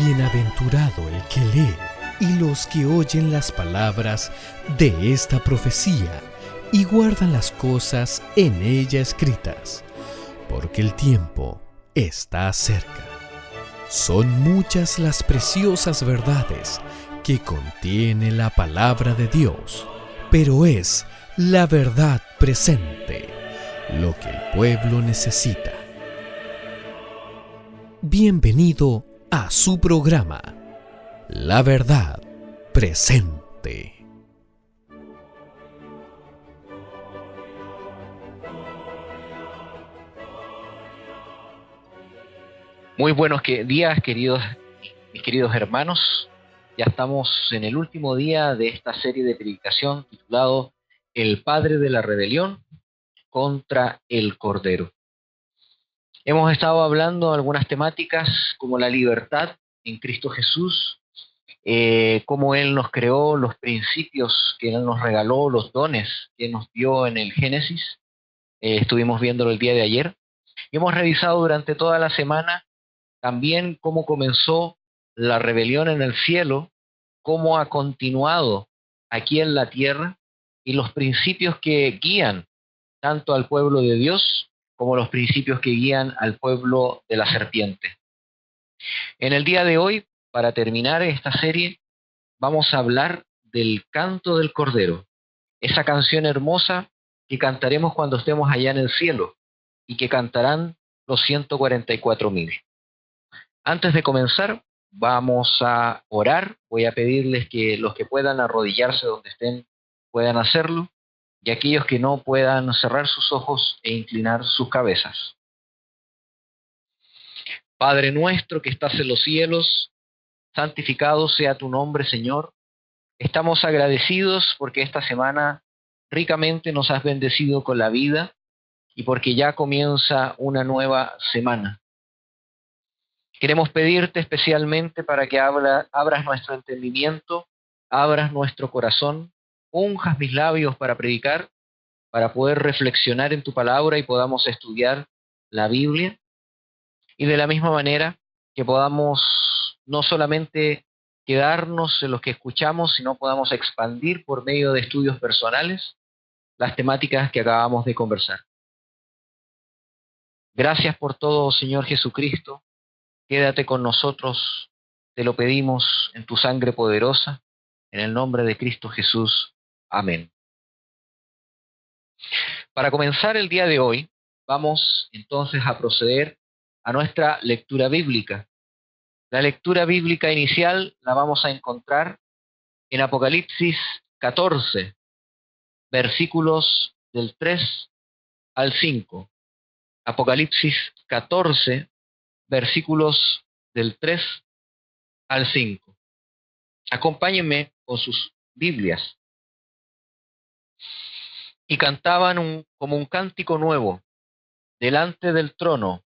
Bienaventurado el que lee y los que oyen las palabras de esta profecía y guardan las cosas en ella escritas, porque el tiempo está cerca. Son muchas las preciosas verdades que contiene la palabra de Dios, pero es la verdad presente lo que el pueblo necesita. Bienvenido a su programa, La Verdad Presente. Muy buenos días, mis queridos hermanos. Ya estamos en el último día de esta serie de predicación titulado El Padre de la Rebelión contra el Cordero. Hemos estado hablando de algunas temáticas como la libertad en Cristo Jesús, cómo Él nos creó, los principios que Él nos regaló, los dones que nos dio en el Génesis. Estuvimos viéndolo el día de ayer. Y hemos revisado durante toda la semana también cómo comenzó la rebelión en el cielo, cómo ha continuado aquí en la tierra y los principios que guían tanto al pueblo de Dios como los principios que guían al pueblo de la serpiente. En el día de hoy, para terminar esta serie, vamos a hablar del canto del Cordero, esa canción hermosa que cantaremos cuando estemos allá en el cielo y que cantarán los 144,000. Antes de comenzar, vamos a orar. Voy a pedirles que los que puedan arrodillarse donde estén puedan hacerlo, y aquellos que no puedan cerrar sus ojos e inclinar sus cabezas. Padre nuestro que estás en los cielos, santificado sea tu nombre, Señor. Estamos agradecidos porque esta semana ricamente nos has bendecido con la vida y porque ya comienza una nueva semana. Queremos pedirte especialmente para que abras nuestro entendimiento, abras nuestro corazón, unjas mis labios para predicar, para poder reflexionar en tu palabra y podamos estudiar la Biblia. Y de la misma manera que podamos no solamente quedarnos en los que escuchamos, sino podamos expandir por medio de estudios personales las temáticas que acabamos de conversar. Gracias por todo, Señor Jesucristo. Quédate con nosotros, te lo pedimos en tu sangre poderosa, en el nombre de Cristo Jesús. Amén. Para comenzar el día de hoy, vamos entonces a proceder a nuestra lectura bíblica. La lectura bíblica inicial la vamos a encontrar en Apocalipsis 14, versículos del 3 al 5. Apocalipsis 14, versículos del 3 al 5. Acompáñenme con sus Biblias. Y cantaban como un cántico nuevo, delante del trono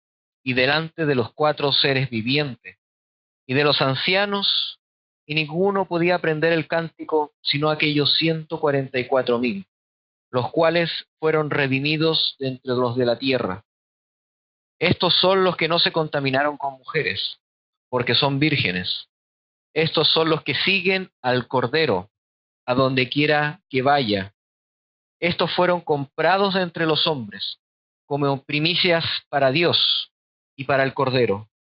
y delante de los 4 seres vivientes y de los ancianos, y ninguno podía aprender el cántico sino aquellos 144,000, los cuales fueron redimidos de entre los de la tierra. Estos son los que no se contaminaron con mujeres, porque son vírgenes. Estos son los que siguen al Cordero, a donde quiera que vaya. Estos fueron comprados de entre los hombres, como primicias para Dios y para el Cordero.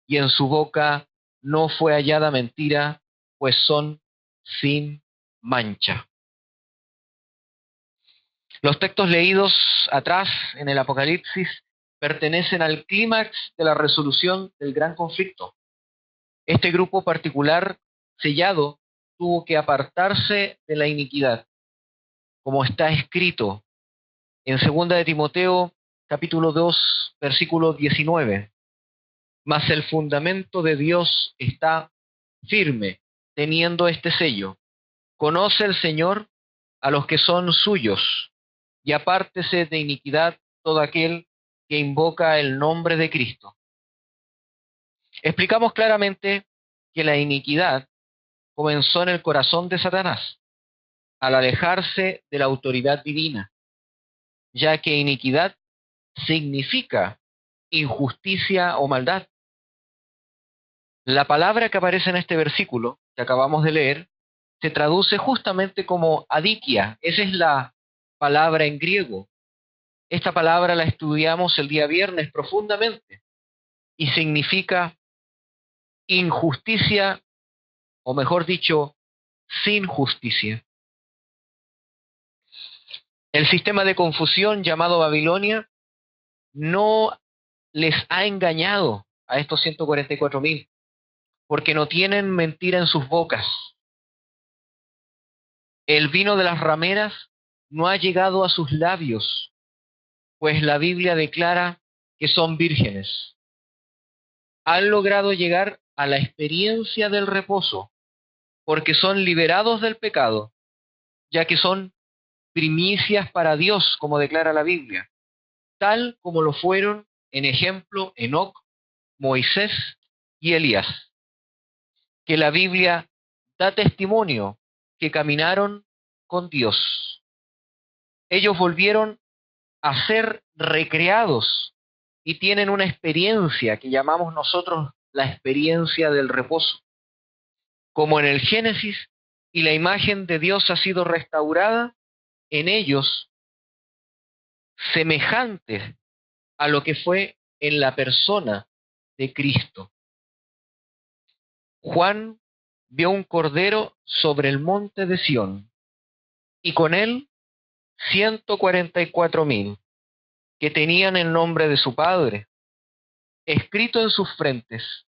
Y en su boca no fue hallada mentira, pues son sin mancha. Los textos leídos atrás en el Apocalipsis pertenecen al clímax de la resolución del gran conflicto. Este grupo particular sellado tuvo que apartarse de la iniquidad, como está escrito en 2 de Timoteo, capítulo 2, versículo 19. Mas el fundamento de Dios está firme, teniendo este sello. Conoce el Señor a los que son suyos, y apártese de iniquidad todo aquel que invoca el nombre de Cristo. Explicamos claramente que la iniquidad comenzó en el corazón de Satanás, al alejarse de la autoridad divina, ya que iniquidad significa injusticia o maldad. La palabra que aparece en este versículo que acabamos de leer se traduce justamente como adikia. Esa es la palabra en griego. Esta palabra la estudiamos el día viernes profundamente y significa injusticia, o mejor dicho, sin justicia. El sistema de confusión llamado Babilonia no les ha engañado a estos 144.000, porque no tienen mentira en sus bocas. El vino de las rameras no ha llegado a sus labios, pues la Biblia declara que son vírgenes. Han logrado llegar a la experiencia del reposo, porque son liberados del pecado, ya que son primicias para Dios, como declara la Biblia, tal como lo fueron, en ejemplo, Enoc, Moisés y Elías, que la Biblia da testimonio que caminaron con Dios. Ellos volvieron a ser recreados y tienen una experiencia que llamamos nosotros la experiencia del reposo. Como en el Génesis y la imagen de Dios ha sido restaurada, en ellos semejante a lo que fue en la persona de Cristo. Juan vio un cordero sobre el monte de Sión y con él 144.000 que tenían el nombre de su padre escrito en sus frentes.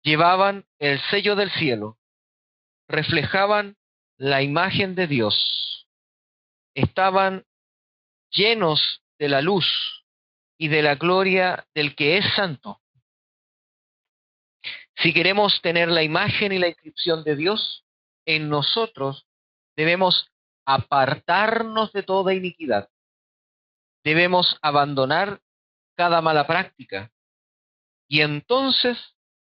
Llevaban el sello del cielo, reflejaban la imagen de Dios, estaban llenos de la luz y de la gloria del que es santo. Si queremos tener la imagen y la inscripción de Dios en nosotros, debemos apartarnos de toda iniquidad. Debemos abandonar cada mala práctica y entonces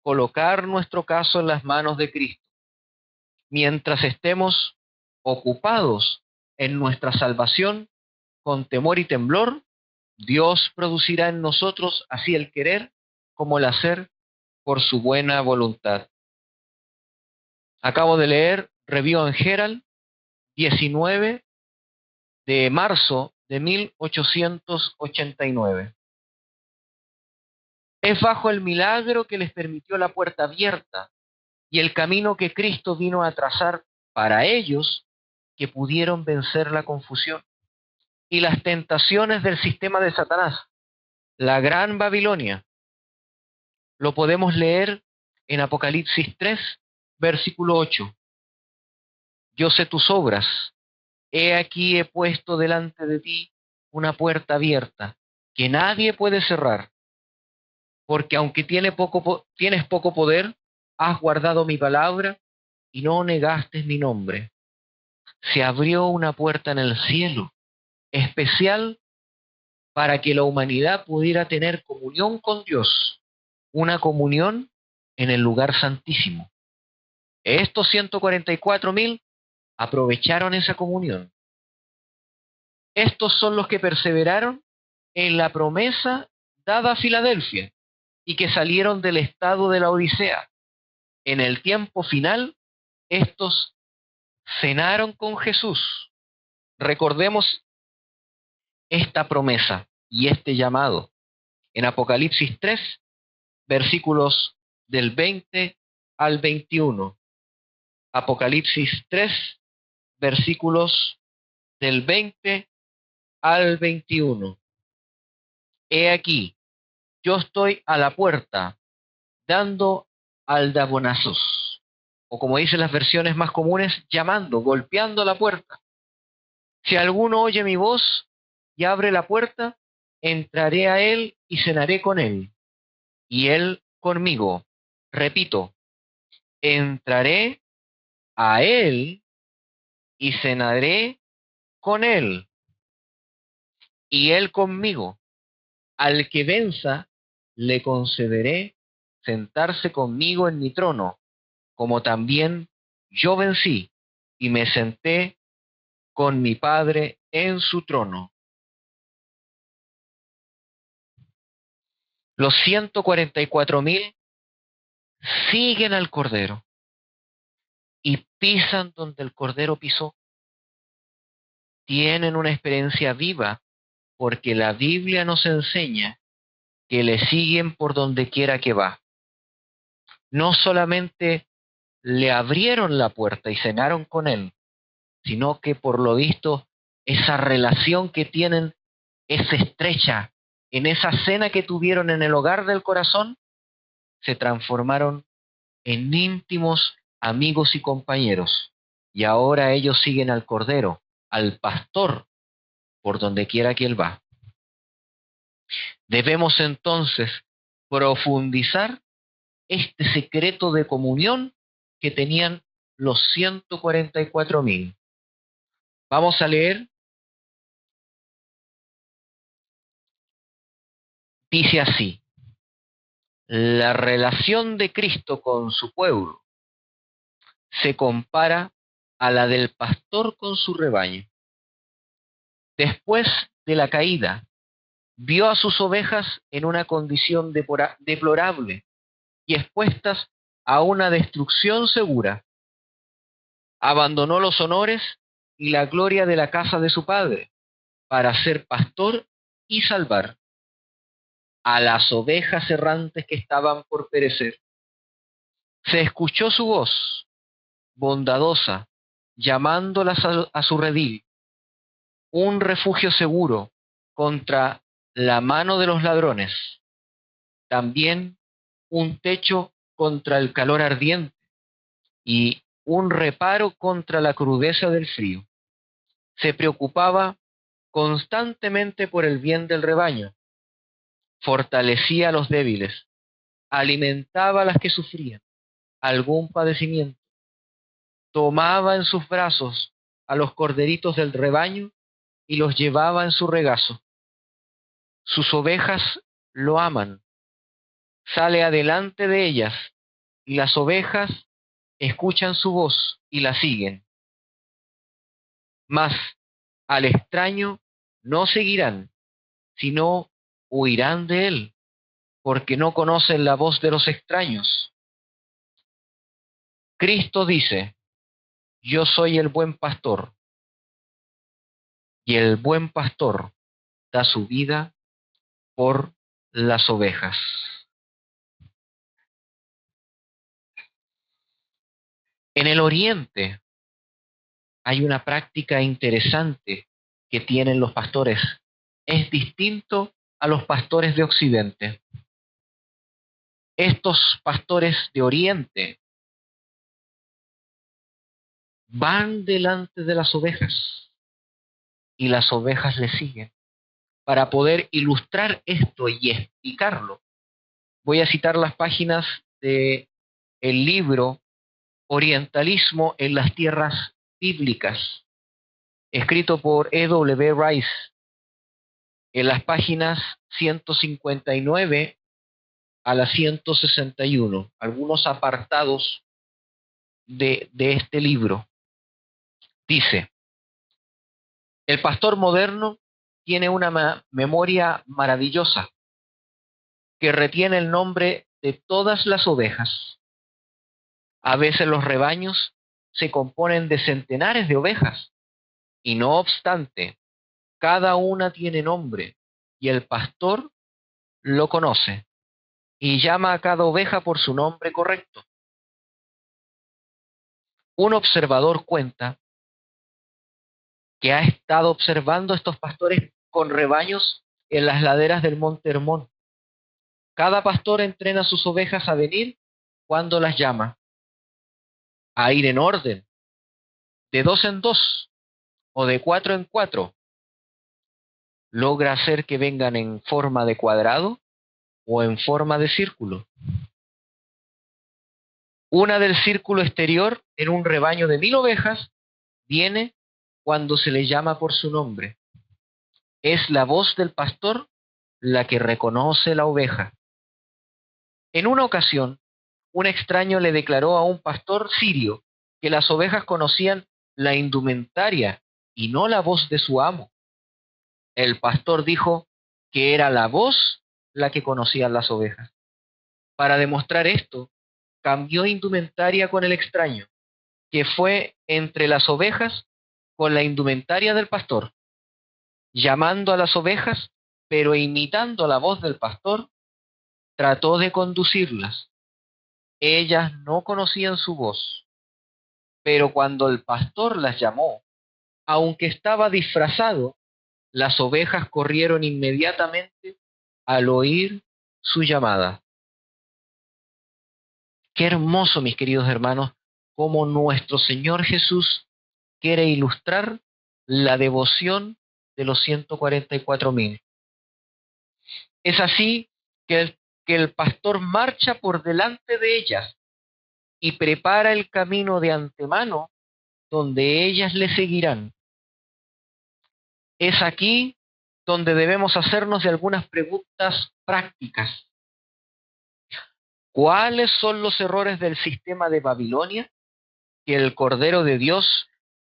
colocar nuestro caso en las manos de Cristo. Mientras estemos ocupados en nuestra salvación con temor y temblor, Dios producirá en nosotros así el querer como el hacer por su buena voluntad. Acabo de leer Review and Herald, 19 de marzo de 1889. Es bajo el milagro que les permitió la puerta abierta y el camino que Cristo vino a trazar para ellos que pudieron vencer la confusión y las tentaciones del sistema de Satanás, la gran Babilonia. Lo podemos leer en Apocalipsis 3, versículo 8. Yo sé tus obras. He aquí he puesto delante de ti una puerta abierta que nadie puede cerrar, porque aunque tienes poco poder, has guardado mi palabra y no negaste mi nombre. Se abrió una puerta en el cielo, especial para que la humanidad pudiera tener comunión con Dios, una comunión en el lugar santísimo. Estos 144.000 aprovecharon esa comunión. Estos son los que perseveraron en la promesa dada a Filadelfia y que salieron del estado de la Odisea. En el tiempo final, estos cenaron con Jesús. Recordemos esta promesa y este llamado en Apocalipsis 3, versículos del 20 al 21. Apocalipsis 3, versículos del 20 al 21. He aquí, yo estoy a la puerta, dando aldabonazos, o como dicen las versiones más comunes, llamando, golpeando la puerta. Si alguno oye mi voz y abre la puerta, entraré a él y cenaré con él, y él conmigo. Repito, entraré a él y cenaré con él, y él conmigo. Al que venza, le concederé sentarse conmigo en mi trono, como también yo vencí y me senté con mi Padre en su trono. Los 144.000 siguen al Cordero y pisan donde el Cordero pisó. Tienen una experiencia viva porque la Biblia nos enseña que le siguen por donde quiera que va. No solamente le abrieron la puerta y cenaron con él, sino que por lo visto esa relación que tienen es estrecha. En esa cena que tuvieron en el hogar del corazón, se transformaron en íntimos amigos y compañeros. Y ahora ellos siguen al Cordero, al Pastor, por donde quiera que él va. Debemos entonces profundizar este secreto de comunión que tenían los 144.000. Vamos a leer, dice así: la relación de Cristo con su pueblo se compara a la del pastor con su rebaño. Después de la caída, vio a sus ovejas en una condición deplorable y expuestas a una destrucción segura. Abandonó los honores y la gloria de la casa de su padre para ser pastor y salvar a las ovejas errantes que estaban por perecer. Se escuchó su voz bondadosa llamándolas a su redil, un refugio seguro contra la mano de los ladrones, también un techo contra el calor ardiente y un reparo contra la crudeza del frío. Se preocupaba constantemente por el bien del rebaño, fortalecía a los débiles, alimentaba a las que sufrían algún padecimiento, tomaba en sus brazos a los corderitos del rebaño y los llevaba en su regazo. Sus ovejas lo aman, sale adelante de ellas y las ovejas escuchan su voz y la siguen. Mas al extraño no seguirán, sino huirán de él, porque no conocen la voz de los extraños. Cristo dice: yo soy el buen pastor, y el buen pastor da su vida por las ovejas. En el Oriente hay una práctica interesante que tienen los pastores. Es distinto a los pastores de Occidente. Estos pastores de Oriente van delante de las ovejas y las ovejas le siguen. Para poder ilustrar esto y explicarlo, voy a citar las páginas de el libro Orientalismo en las Tierras Bíblicas, escrito por E.W. Rice, en las páginas 159 a la 161, algunos apartados de este libro. Dice: el pastor moderno tiene una memoria maravillosa que retiene el nombre de todas las ovejas. A veces los rebaños se componen de centenares de ovejas y no obstante, cada una tiene nombre y el pastor lo conoce y llama a cada oveja por su nombre correcto. Un observador cuenta que ha estado observando a estos pastores con rebaños en las laderas del Monte Hermón. Cada pastor entrena a sus ovejas a venir cuando las llama, a ir en orden, de dos en dos o de cuatro en cuatro. Logra hacer que vengan en forma de cuadrado o en forma de círculo. Una del círculo exterior en un rebaño de 1,000 ovejas viene cuando se le llama por su nombre. Es la voz del pastor la que reconoce la oveja. En una ocasión, un extraño le declaró a un pastor sirio que las ovejas conocían la indumentaria y no la voz de su amo. El pastor dijo que era la voz la que conocían las ovejas. Para demostrar esto, cambió indumentaria con el extraño, que fue entre las ovejas con la indumentaria del pastor, llamando a las ovejas, pero imitando la voz del pastor, trató de conducirlas. Ellas no conocían su voz, pero cuando el pastor las llamó, aunque estaba disfrazado, las ovejas corrieron inmediatamente al oír su llamada. Qué hermoso, mis queridos hermanos, cómo nuestro Señor Jesús quiere ilustrar la devoción de los 144.000. Es así que el pastor marcha por delante de ellas y prepara el camino de antemano donde ellas le seguirán. Es aquí donde debemos hacernos de algunas preguntas prácticas. ¿Cuáles son los errores del sistema de Babilonia que el Cordero de Dios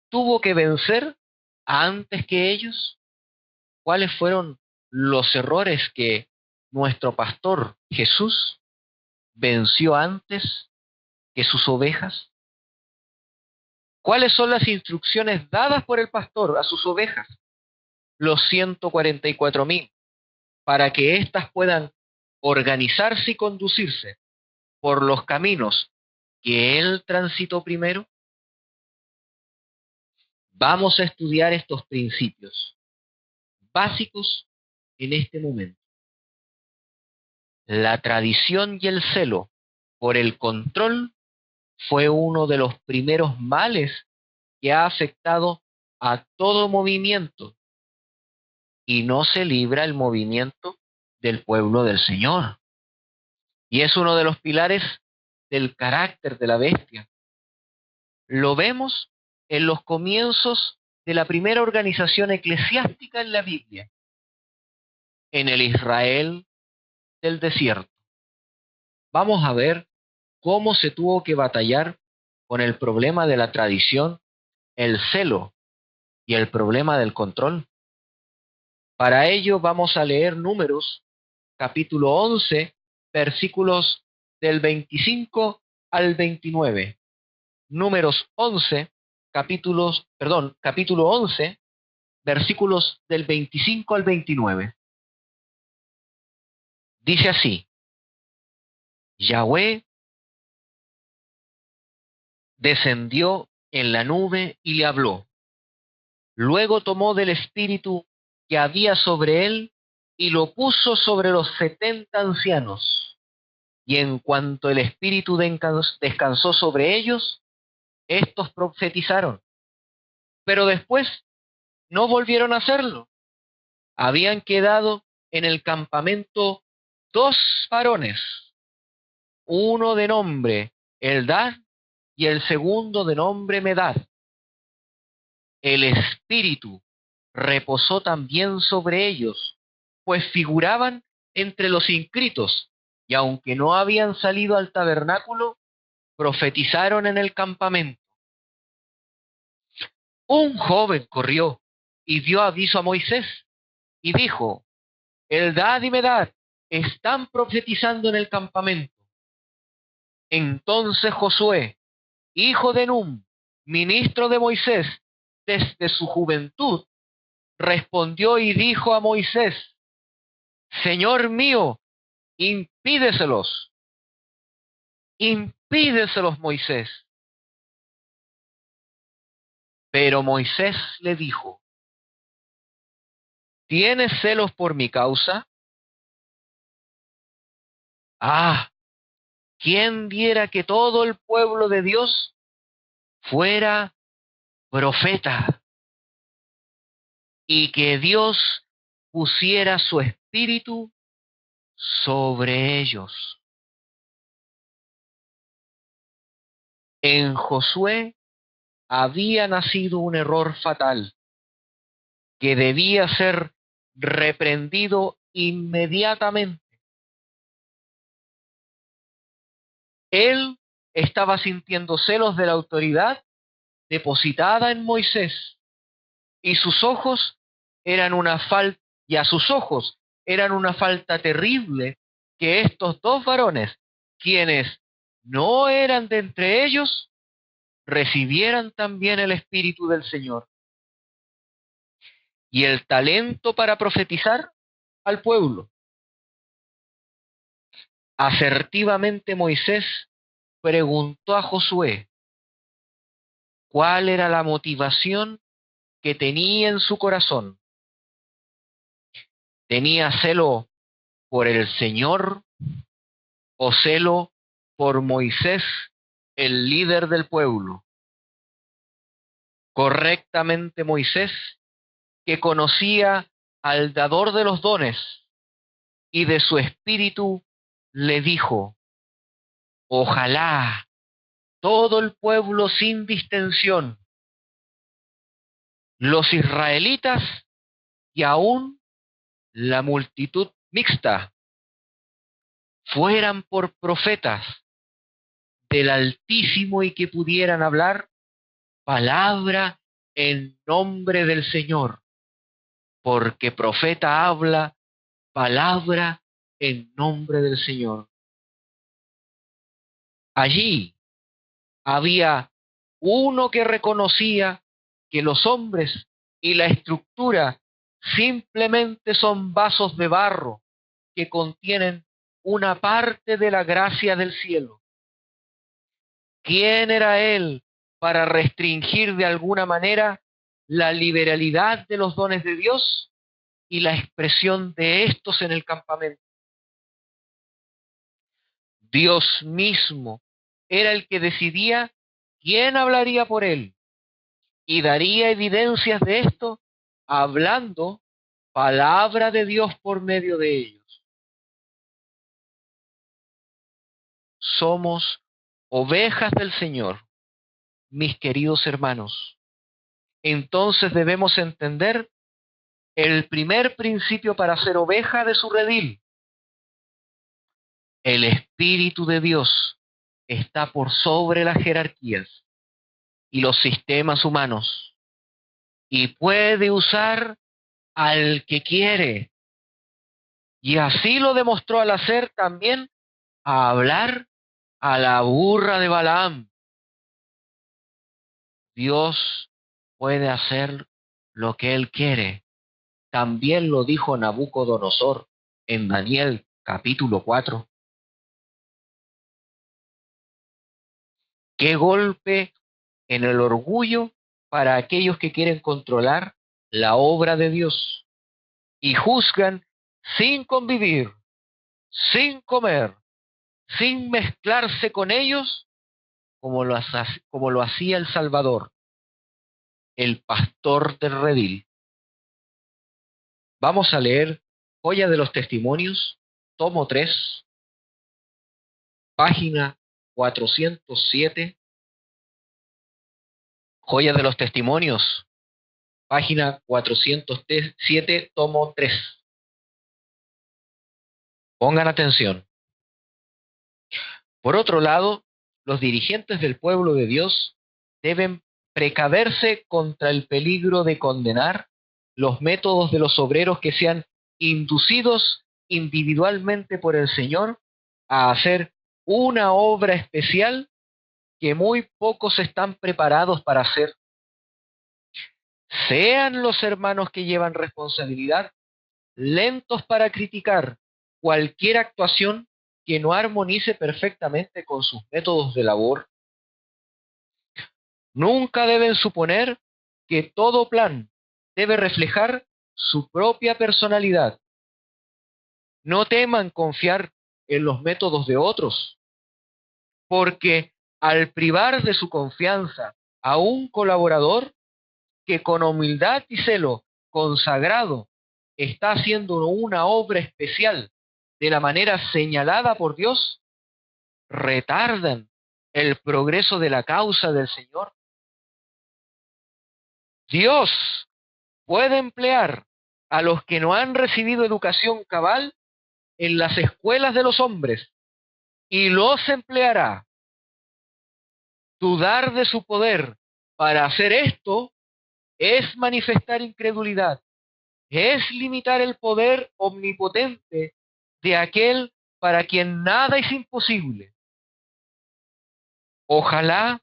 tuvo que vencer antes que ellos? ¿Cuáles fueron los errores que nuestro pastor Jesús venció antes que sus ovejas? ¿Cuáles son las instrucciones dadas por el pastor a sus ovejas, los 144.000, para que éstas puedan organizarse y conducirse por los caminos que él transitó primero? Vamos a estudiar estos principios básicos en este momento. La tradición y el celo por el control fue uno de los primeros males que ha afectado a todo movimiento, y no se libra el movimiento del pueblo del Señor. Y es uno de los pilares del carácter de la bestia. Lo vemos en los comienzos de la primera organización eclesiástica en la Biblia, en el Israel del desierto. Vamos a ver cómo se tuvo que batallar con el problema de la tradición, el celo y el problema del control. Para ello vamos a leer Números, capítulo 11, versículos del 25 al 29. Números 11, capítulo 11, versículos del 25 al 29. Dice así: Yahweh descendió en la nube y le habló. Luego tomó del espíritu que había sobre él y lo puso sobre los 70 ancianos. Y en cuanto el espíritu descansó sobre ellos, estos profetizaron. Pero después no volvieron a hacerlo. Habían quedado en el campamento 2 varones, uno de nombre Eldad y el segundo de nombre Medad. El espíritu reposó también sobre ellos, pues figuraban entre los inscritos, y aunque no habían salido al tabernáculo, profetizaron en el campamento. Un joven corrió y dio aviso a Moisés, y dijo: Eldad y Medad están profetizando en el campamento. Entonces Josué, hijo de Nun, ministro de Moisés, desde su juventud, respondió y dijo a Moisés: Señor mío, impídeselos, impídeselos, Moisés. Pero Moisés le dijo: ¿Tienes celos por mi causa? Ah, ¿quién diera que todo el pueblo de Dios fuera profeta y que Dios pusiera su espíritu sobre ellos? En Josué había nacido un error fatal que debía ser reprendido inmediatamente. Él estaba sintiendo celos de la autoridad depositada en Moisés, y sus ojos eran una falta, y a sus ojos eran una falta terrible que estos 2 varones, quienes no eran de entre ellos, recibieran también el Espíritu del Señor y el talento para profetizar al pueblo. Asertivamente Moisés preguntó a Josué cuál era la motivación que tenía en su corazón. ¿Tenía celo por el Señor o celo por Moisés, el líder del pueblo? Correctamente Moisés, que conocía al dador de los dones y de su espíritu, le dijo: ojalá todo el pueblo sin distensión, los israelitas y aún la multitud mixta, fueran por profetas del Altísimo y que pudieran hablar palabra en nombre del Señor, porque profeta habla palabra en nombre del Señor. Allí había uno que reconocía que los hombres y la estructura simplemente son vasos de barro que contienen una parte de la gracia del cielo. ¿Quién era él para restringir de alguna manera la liberalidad de los dones de Dios y la expresión de estos en el campamento? Dios mismo era el que decidía quién hablaría por él y daría evidencias de esto hablando palabra de Dios por medio de ellos. Somos ovejas del Señor, mis queridos hermanos. Entonces debemos entender el primer principio para ser oveja de su redil. El Espíritu de Dios está por sobre las jerarquías y los sistemas humanos y puede usar al que quiere. Y así lo demostró al hacer también a hablar a la burra de Balaam. Dios puede hacer lo que Él quiere. También lo dijo Nabucodonosor en Daniel capítulo 4. Qué golpe en el orgullo para aquellos que quieren controlar la obra de Dios y juzgan sin convivir, sin comer, sin mezclarse con ellos, como lo hacía el Salvador, el pastor del redil. Vamos a leer Joya de los Testimonios, tomo 3, página 407. Joya de los Testimonios, página 407, tomo 3. Pongan atención. Por otro lado, los dirigentes del pueblo de Dios deben precaverse contra el peligro de condenar los métodos de los obreros que sean inducidos individualmente por el Señor a hacer una obra especial que muy pocos están preparados para hacer. Sean los hermanos que llevan responsabilidad lentos para criticar cualquier actuación que no armonice perfectamente con sus métodos de labor. Nunca deben suponer que todo plan debe reflejar su propia personalidad. No teman confiar en los métodos de otros, porque al privar de su confianza a un colaborador que con humildad y celo consagrado está haciendo una obra especial de la manera señalada por Dios, retardan el progreso de la causa del Señor. Dios puede emplear a los que no han recibido educación cabal en las escuelas de los hombres y los empleará. Dudar de su poder para hacer esto es manifestar incredulidad, es limitar el poder omnipotente de aquel para quien nada es imposible. Ojalá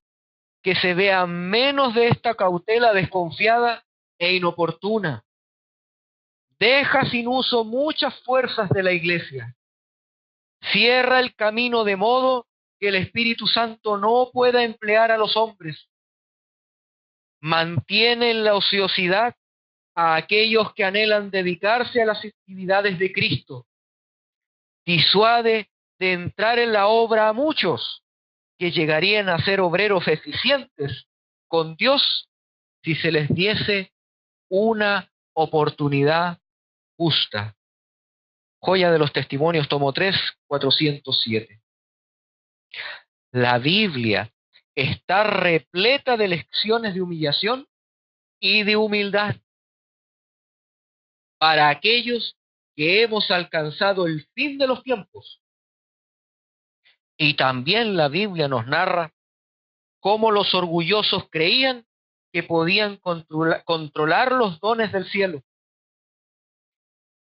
que se vea menos de esta cautela desconfiada e inoportuna. Deja sin uso muchas fuerzas de la Iglesia. Cierra el camino de modo que el Espíritu Santo no pueda emplear a los hombres. Mantiene en la ociosidad a aquellos que anhelan dedicarse a las actividades de Cristo. Disuade de entrar en la obra a muchos que llegarían a ser obreros eficientes con Dios si se les diese una oportunidad justa. Joya de los Testimonios, tomo 3, 407. La Biblia está repleta de lecciones de humillación y de humildad para aquellos que hemos alcanzado el fin de los tiempos. Y también la Biblia nos narra cómo los orgullosos creían que podían controlar los dones del cielo.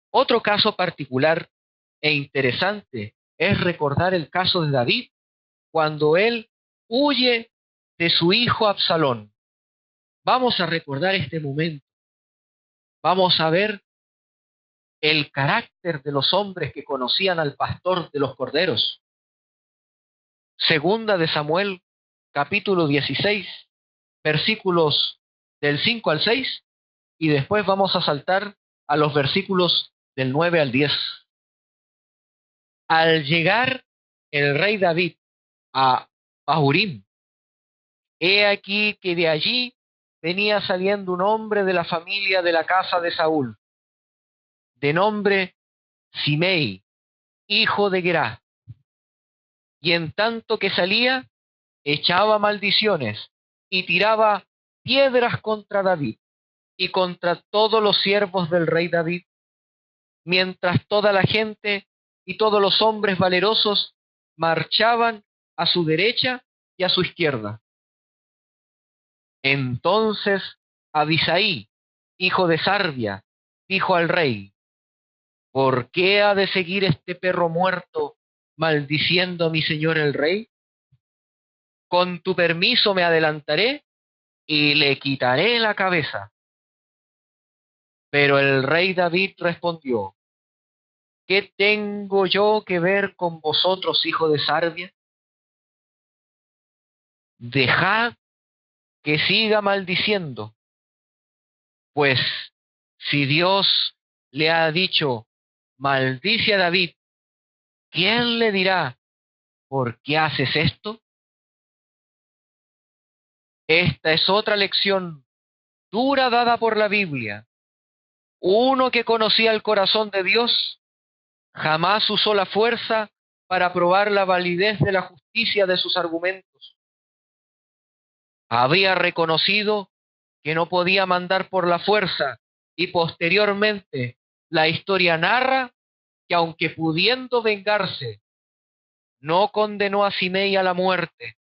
Otro caso particular e interesante es recordar el caso de David, cuando él huye de su hijo Absalón. Vamos a recordar este momento. Vamos a ver el carácter de los hombres que conocían al pastor de los corderos. Segunda de Samuel, capítulo 16, versículos del 5 al 6, y después vamos a saltar a los versículos del 9 al 10. Al llegar el rey David a Bahurim, he aquí que de allí venía saliendo un hombre de la familia de la casa de Saúl, de nombre Simei, hijo de Gerá. Y en tanto que salía, echaba maldiciones y tiraba piedras contra David y contra todos los siervos del rey David, mientras toda la gente y todos los hombres valerosos marchaban a su derecha y a su izquierda. Entonces Abisai, hijo de Sarbia, dijo al rey: ¿por qué ha de seguir este perro muerto maldiciendo a mi señor el rey? Con tu permiso me adelantaré y le quitaré la cabeza. Pero el rey David respondió: ¿qué tengo yo que ver con vosotros, hijo de Sarbia? Dejad que siga maldiciendo, pues si Dios le ha dicho, maldice a David, ¿quién le dirá, por qué haces esto? Esta es otra lección dura dada por la Biblia. Uno que conocía el corazón de Dios jamás usó la fuerza para probar la validez de la justicia de sus argumentos. Había reconocido que no podía mandar por la fuerza, y posteriormente la historia narra que aunque pudiendo vengarse, no condenó a Simei a la muerte,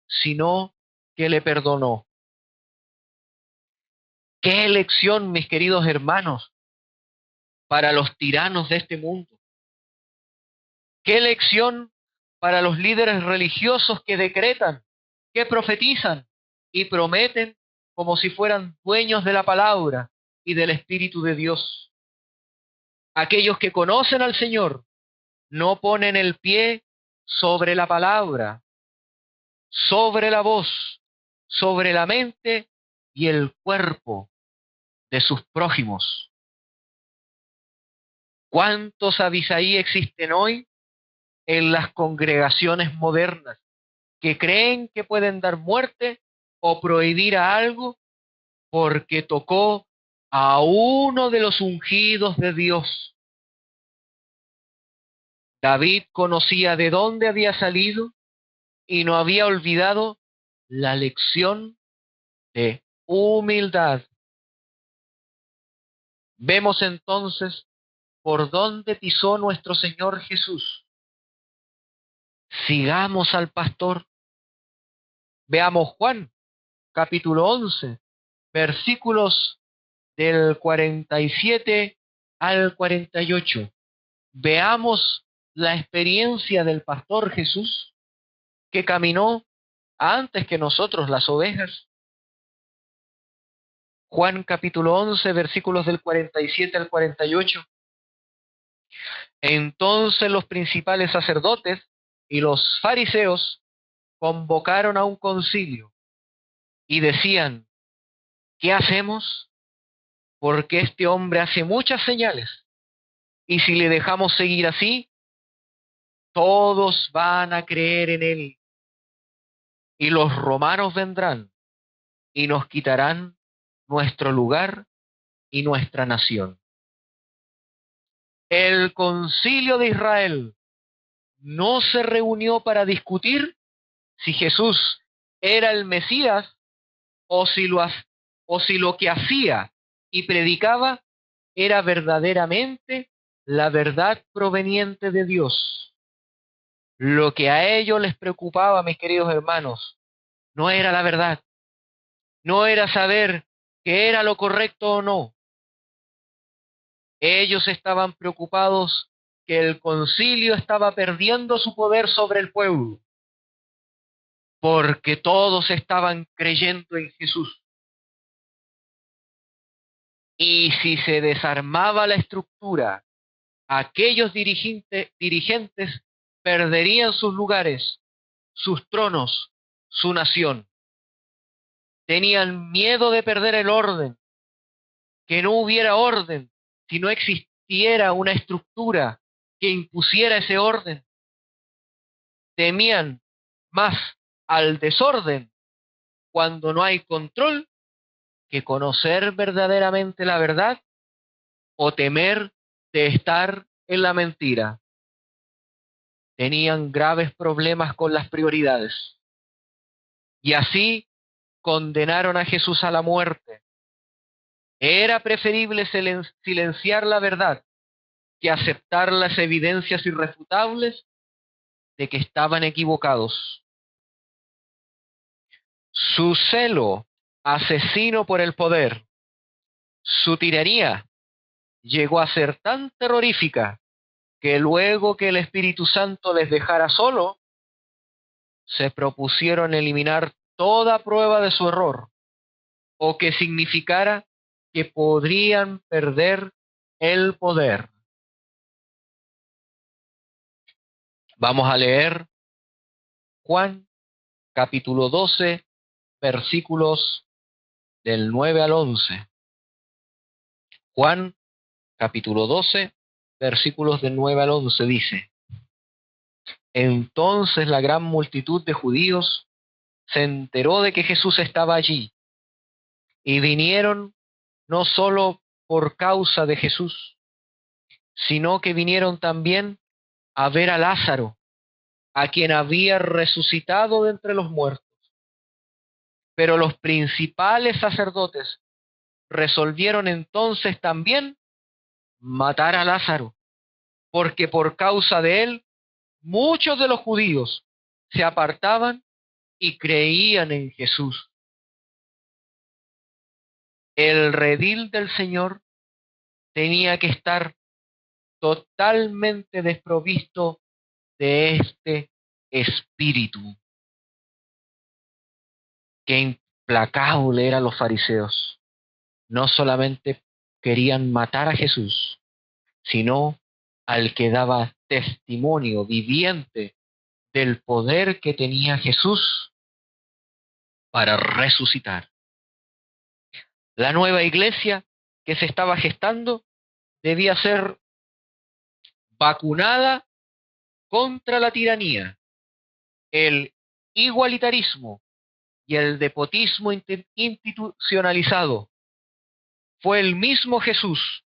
sino que le perdonó. ¡Qué lección, mis queridos hermanos, para los tiranos de este mundo! ¡Qué lección para los líderes religiosos que decretan, que profetizan y prometen como si fueran dueños de la palabra y del Espíritu de Dios! Aquellos que conocen al Señor no ponen el pie sobre la palabra, sobre la voz, sobre la mente y el cuerpo de sus prójimos. ¿Cuántos Abisai existen hoy en las congregaciones modernas que creen que pueden dar muerte o prohibir a algo porque tocó a uno de los ungidos de Dios? David conocía de dónde había salido y no había olvidado la lección de humildad. Vemos entonces por dónde pisó nuestro Señor Jesús. Sigamos al pastor. Veamos Juan, capítulo 11, versículos del 47 al 48. Veamos la experiencia del pastor Jesús, que caminó antes que nosotros las ovejas. Juan capítulo 11, versículos del 47 al 48. Entonces los principales sacerdotes y los fariseos convocaron a un concilio y decían, ¿qué hacemos? Porque este hombre hace muchas señales, y si le dejamos seguir así, todos van a creer en él, y los romanos vendrán y nos quitarán nuestro lugar y nuestra nación. El concilio de Israel no se reunió para discutir si Jesús era el Mesías o si lo que hacía y predicaba era verdaderamente la verdad proveniente de Dios. Lo que a ellos les preocupaba, mis queridos hermanos, no era la verdad, no era saber qué era lo correcto o no. Ellos estaban preocupados que el concilio estaba perdiendo su poder sobre el pueblo, porque todos estaban creyendo en Jesús. Y si se desarmaba la estructura, aquellos dirigentes perderían sus lugares, sus tronos, su nación. Tenían miedo de perder el orden, que no hubiera orden, si no existiera una estructura que impusiera ese orden. Temían más al desorden cuando no hay control que conocer verdaderamente la verdad o temer de estar en la mentira. Tenían graves problemas con las prioridades y así condenaron a Jesús a la muerte. Era preferible silenciar la verdad que aceptar las evidencias irrefutables de que estaban equivocados. Su celo asesino por el poder, su tiranía, llegó a ser tan terrorífica que luego que el Espíritu Santo les dejara solo, se propusieron eliminar toda prueba de su error o que significara que podrían perder el poder. Vamos a leer Juan capítulo 12, versículos del 9 al 11. Juan capítulo 12, versículos del 9 al 11 dice: Entonces la gran multitud de judíos se enteró de que Jesús estaba allí, y vinieron no solo por causa de Jesús, sino que vinieron también a ver a Lázaro, a quien había resucitado de entre los muertos. Pero los principales sacerdotes resolvieron entonces también matar a Lázaro, porque por causa de él muchos de los judíos se apartaban y creían en Jesús. El redil del Señor tenía que estar totalmente desprovisto de este espíritu. Qué implacable eran los fariseos. No solamente querían matar a Jesús, sino al que daba testimonio viviente del poder que tenía Jesús para resucitar. La nueva iglesia que se estaba gestando debía ser vacunada contra la tiranía, el igualitarismo y el despotismo institucionalizado. Fue el mismo Jesús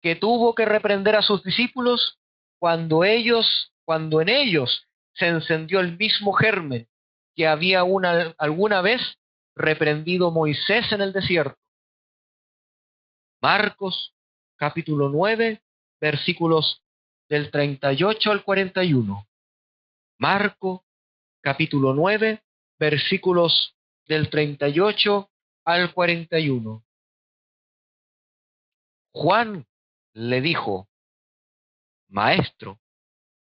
que tuvo que reprender a sus discípulos cuando en ellos se encendió el mismo germen que había alguna vez reprendido Moisés en el desierto. Marcos capítulo 9, versículos del 38 al 41. Marcos capítulo 9, versículos del 38 al 41. Juan le dijo: Maestro,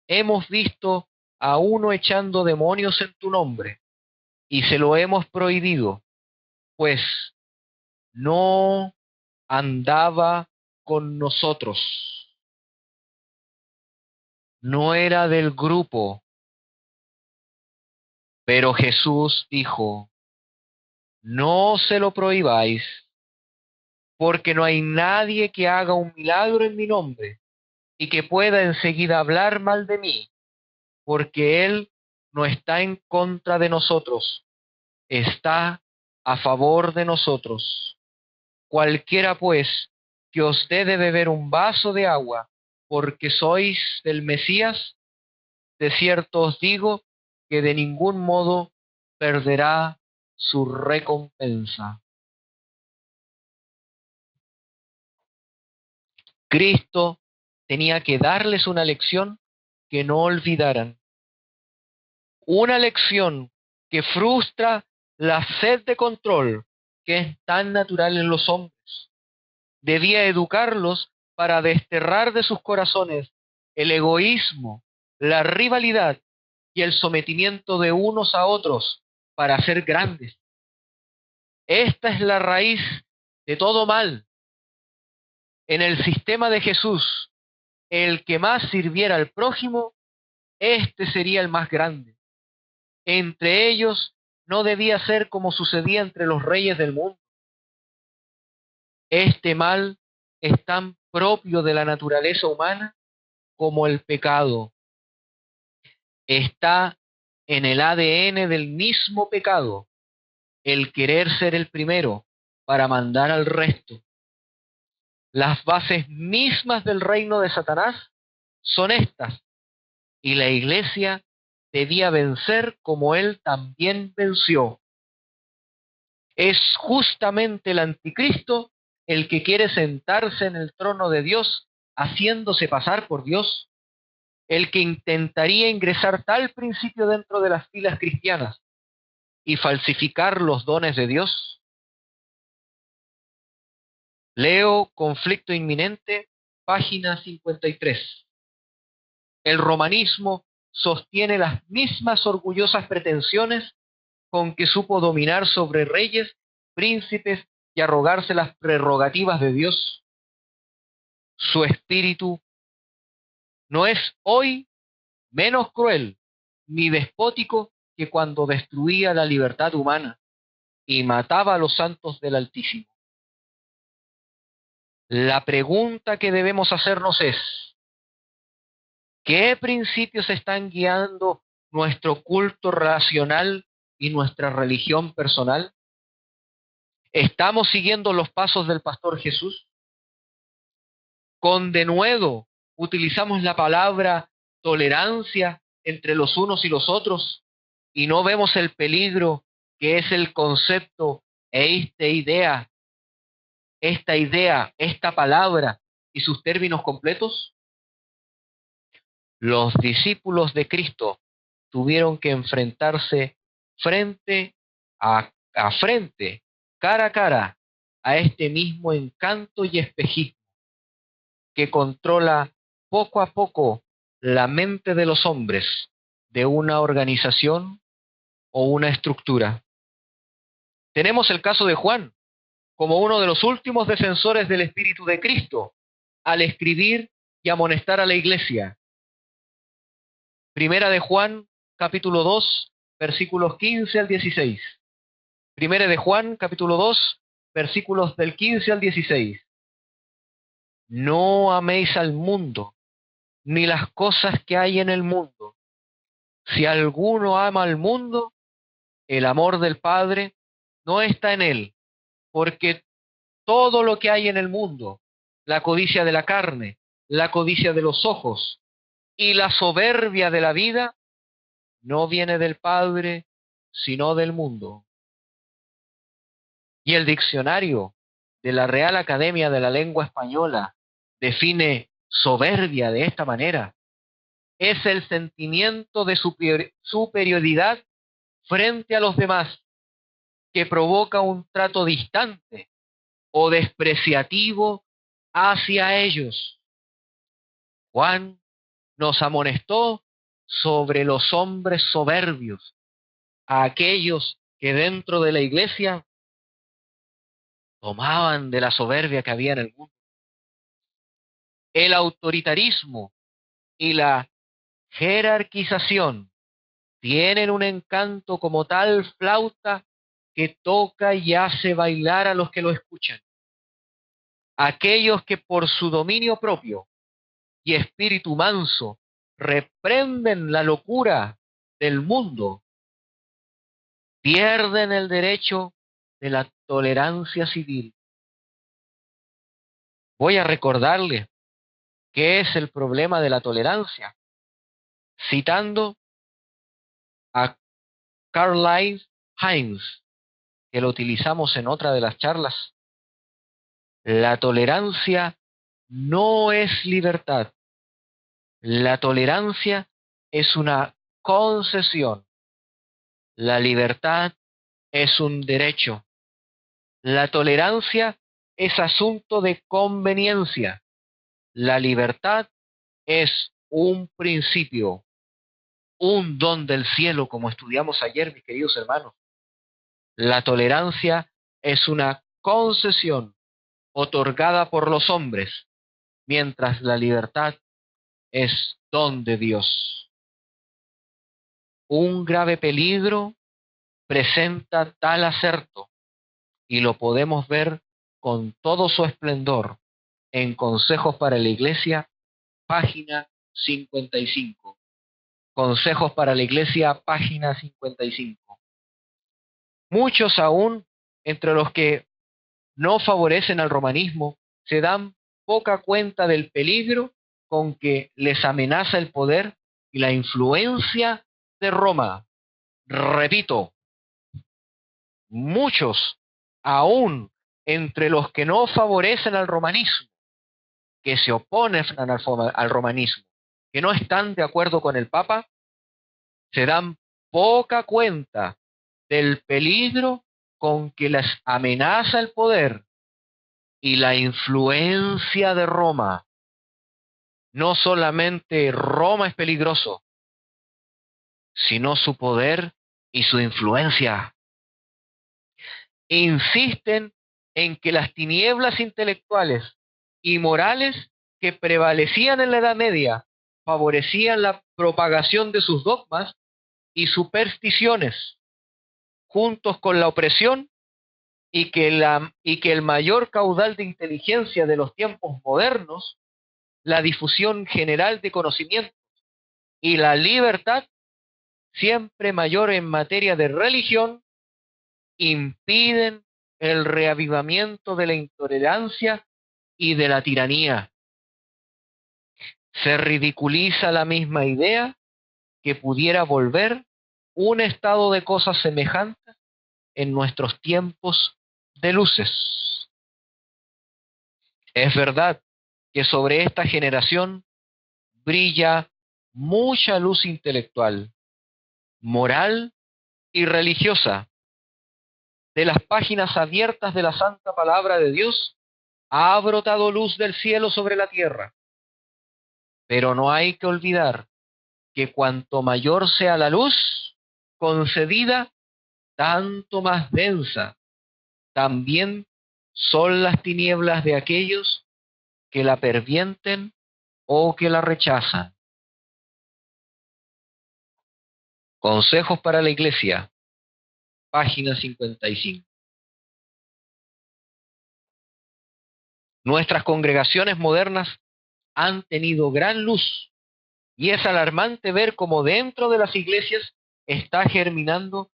hemos visto a uno echando demonios en tu nombre, y se lo hemos prohibido, pues no andaba con nosotros, no era del grupo. Pero Jesús dijo, no se lo prohibáis, porque no hay nadie que haga un milagro en mi nombre y que pueda enseguida hablar mal de mí, porque Él no está en contra de nosotros, está a favor de nosotros. Cualquiera pues que os dé de beber un vaso de agua, porque sois del Mesías, de cierto os digo que de ningún modo perderá su recompensa. Cristo tenía que darles una lección que no olvidaran, una lección que frustra la sed de control que es tan natural en los hombres. Debía educarlos para desterrar de sus corazones el egoísmo, la rivalidad y el sometimiento de unos a otros para ser grandes. Esta es la raíz de todo mal. En el sistema de Jesús, el que más sirviera al prójimo, este sería el más grande. Entre ellos no debía ser como sucedía entre los reyes del mundo. Este mal es tan propio de la naturaleza humana como el pecado. Está en el ADN del mismo pecado, el querer ser el primero para mandar al resto. Las bases mismas del reino de Satanás son estas, y la iglesia debía vencer como él también venció. Es justamente el anticristo el que quiere sentarse en el trono de Dios, haciéndose pasar por Dios, el que intentaría ingresar tal principio dentro de las filas cristianas y falsificar los dones de Dios. Leo Conflicto Inminente, página 53. El romanismo sostiene las mismas orgullosas pretensiones con que supo dominar sobre reyes, príncipes y arrogarse las prerrogativas de Dios. Su espíritu no es hoy menos cruel ni despótico que cuando destruía la libertad humana y mataba a los santos del Altísimo. La pregunta que debemos hacernos es, ¿qué principios están guiando nuestro culto racional y nuestra religión personal? ¿Estamos siguiendo los pasos del pastor Jesús? Con denuedo utilizamos la palabra tolerancia entre los unos y los otros y no vemos el peligro que es el concepto esta palabra y sus términos completos. Los discípulos de Cristo tuvieron que enfrentarse frente a frente, cara a cara, a este mismo encanto y espejismo que controla poco a poco la mente de los hombres de una organización o una estructura. Tenemos el caso de Juan como uno de los últimos defensores del Espíritu de Cristo al escribir y amonestar a la iglesia. Primera de Juan, capítulo 2, versículos 15 al 16. Primera de Juan, capítulo 2, versículos del 15 al 16. No améis al mundo, ni las cosas que hay en el mundo. Si alguno ama al mundo, el amor del Padre no está en él, porque todo lo que hay en el mundo, la codicia de la carne, la codicia de los ojos y la soberbia de la vida, no viene del Padre, sino del mundo. Y el diccionario de la Real Academia de la Lengua Española define soberbia de esta manera: es el sentimiento de superioridad frente a los demás que provoca un trato distante o despreciativo hacia ellos. Juan nos amonestó sobre los hombres soberbios a aquellos que dentro de la iglesia tomaban de la soberbia que había en el mundo. El autoritarismo y la jerarquización tienen un encanto como tal flauta que toca y hace bailar a los que lo escuchan. Aquellos que por su dominio propio y espíritu manso reprenden la locura del mundo, pierden el derecho de la tolerancia civil. Voy a recordarle qué es el problema de la tolerancia, citando a Karl Heinz, que lo utilizamos en otra de las charlas. La tolerancia no es libertad. La tolerancia es una concesión. La libertad es un derecho. La tolerancia es asunto de conveniencia. La libertad es un principio, un don del cielo, como estudiamos ayer, mis queridos hermanos. La tolerancia es una concesión otorgada por los hombres, mientras la libertad es don de Dios. Un grave peligro presenta tal aserto y lo podemos ver con todo su esplendor en Consejos para la Iglesia, página 55. Consejos para la Iglesia, página 55. Muchos aún, entre los que no favorecen al romanismo, se dan poca cuenta del peligro con que les amenaza el poder y la influencia de Roma. Repito, muchos, aún entre los que no favorecen al romanismo, que se oponen al romanismo, que no están de acuerdo con el Papa, se dan poca cuenta del peligro con que les amenaza el poder y la influencia de Roma. No solamente Roma es peligroso, sino su poder y su influencia. Insisten en que las tinieblas intelectuales y morales que prevalecían en la Edad Media favorecían la propagación de sus dogmas y supersticiones, juntos con la opresión y que el mayor caudal de inteligencia de los tiempos modernos, la difusión general de conocimientos y la libertad, siempre mayor en materia de religión, impiden el reavivamiento de la intolerancia y de la tiranía. Se ridiculiza la misma idea que pudiera volver un estado de cosas semejante en nuestros tiempos de luces. Es verdad que sobre esta generación brilla mucha luz intelectual, moral y religiosa. De las páginas abiertas de la Santa Palabra de Dios ha brotado luz del cielo sobre la tierra. Pero no hay que olvidar que cuanto mayor sea la luz concedida, tanto más densa también son las tinieblas de aquellos que la pervienten o que la rechazan. Consejos para la Iglesia, página 55. Nuestras congregaciones modernas han tenido gran luz y es alarmante ver cómo dentro de las iglesias está germinando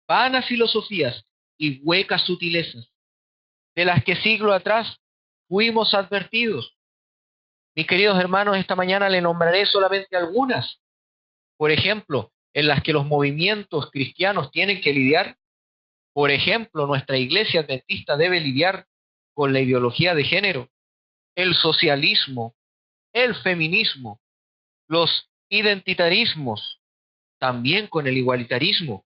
vanas filosofías y huecas sutilezas, de las que siglo atrás fuimos advertidos. Mis queridos hermanos, esta mañana le nombraré solamente algunas. Por ejemplo, en las que los movimientos cristianos tienen que lidiar. Por ejemplo, nuestra iglesia adventista debe lidiar con la ideología de género, el socialismo, el feminismo, los identitarismos, también con el igualitarismo.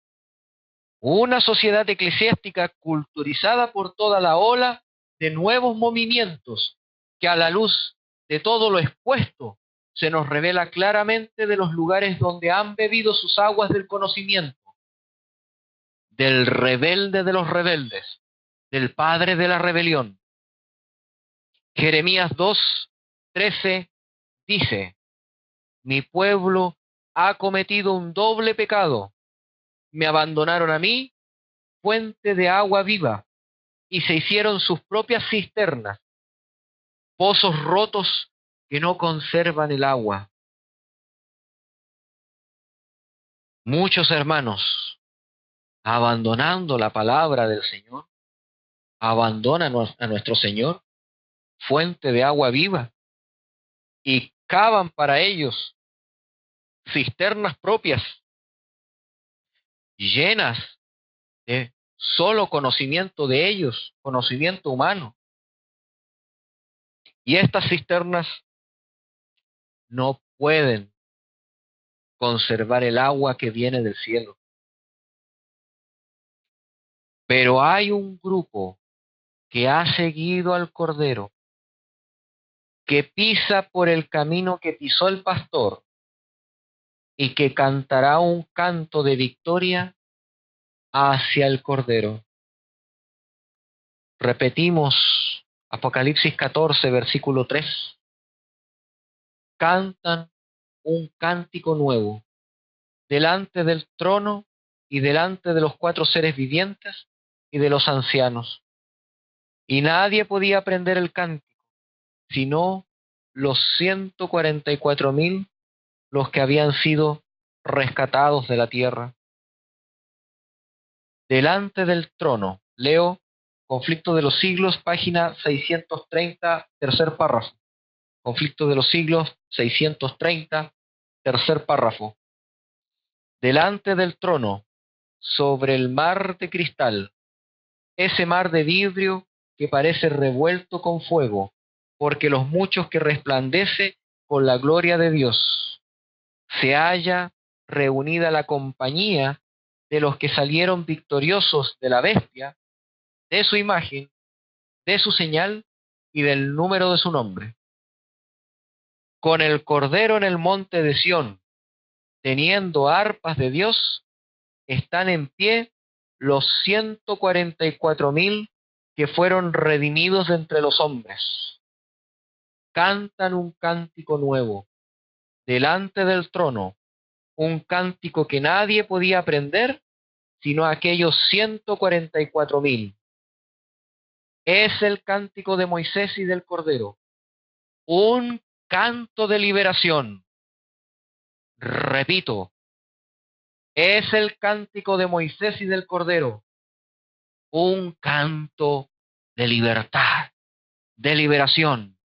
Una sociedad eclesiástica culturizada por toda la ola de nuevos movimientos que a la luz de todo lo expuesto se nos revela claramente de los lugares donde han bebido sus aguas del conocimiento. del rebelde de los rebeldes, del padre de la rebelión. Jeremías 2:13 dice: mi pueblo ha cometido un doble pecado. Me abandonaron a mí, fuente de agua viva, y se hicieron sus propias cisternas, pozos rotos que no conservan el agua. Muchos hermanos, abandonando la palabra del Señor, abandonan a nuestro Señor, fuente de agua viva, y cavan para ellos cisternas propias, llenas de solo conocimiento de ellos, conocimiento humano. Y estas cisternas no pueden conservar el agua que viene del cielo. Pero hay un grupo que ha seguido al Cordero, que pisa por el camino que pisó el pastor y que cantará un canto de victoria hacia el Cordero. Repetimos Apocalipsis 14, versículo 3. Cantan un cántico nuevo delante del trono y delante de los 4 seres vivientes y de los ancianos. Y nadie podía aprender el cántico, sino los 144,000, los que habían sido rescatados de la tierra. Delante del trono, leo Conflicto de los Siglos, página 630, tercer párrafo. Conflicto de los Siglos, 630, tercer párrafo. Delante del trono, sobre el mar de cristal, ese mar de vidrio que parece revuelto con fuego, porque los muchos que resplandece con la gloria de Dios, se halla reunida la compañía de los que salieron victoriosos de la bestia, de su imagen, de su señal y del número de su nombre. Con el Cordero en el monte de Sión, teniendo arpas de Dios, están en pie los 144,000 que fueron redimidos de entre los hombres. Cantan un cántico nuevo delante del trono, un cántico que nadie podía aprender sino aquellos 144,000. Es el cántico de Moisés y del Cordero, un canto de liberación. Repito, es el cántico de Moisés y del Cordero, un canto de libertad, de liberación.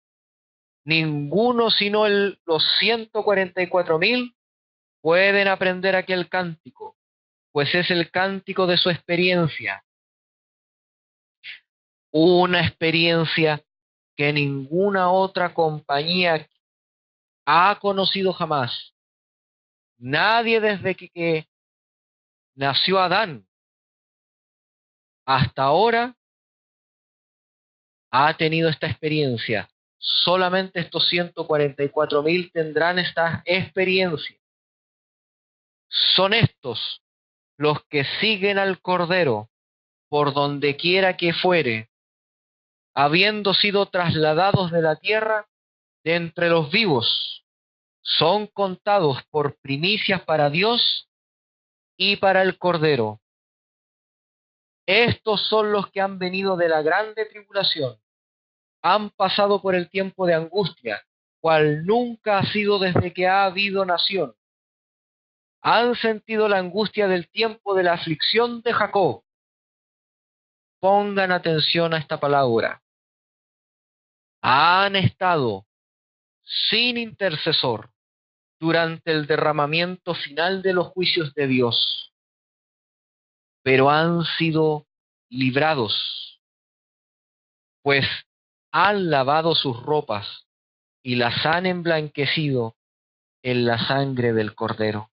Ninguno sino los 144,000 pueden aprender aquel cántico, pues es el cántico de su experiencia. Una experiencia que ninguna otra compañía ha conocido jamás. Nadie desde que nació Adán hasta ahora ha tenido esta experiencia. Solamente estos 144,000 tendrán esta experiencia. Son estos los que siguen al Cordero por donde quiera que fuere, habiendo sido trasladados de la tierra de entre los vivos. Son contados por primicias para Dios y para el Cordero. Estos son los que han venido de la grande tribulación, han pasado por el tiempo de angustia, cual nunca ha sido desde que ha habido nación. Han sentido la angustia del tiempo de la aflicción de Jacob. Pongan atención a esta palabra. Han estado sin intercesor durante el derramamiento final de los juicios de Dios, pero han sido librados, pues han lavado sus ropas y las han emblanquecido en la sangre del Cordero.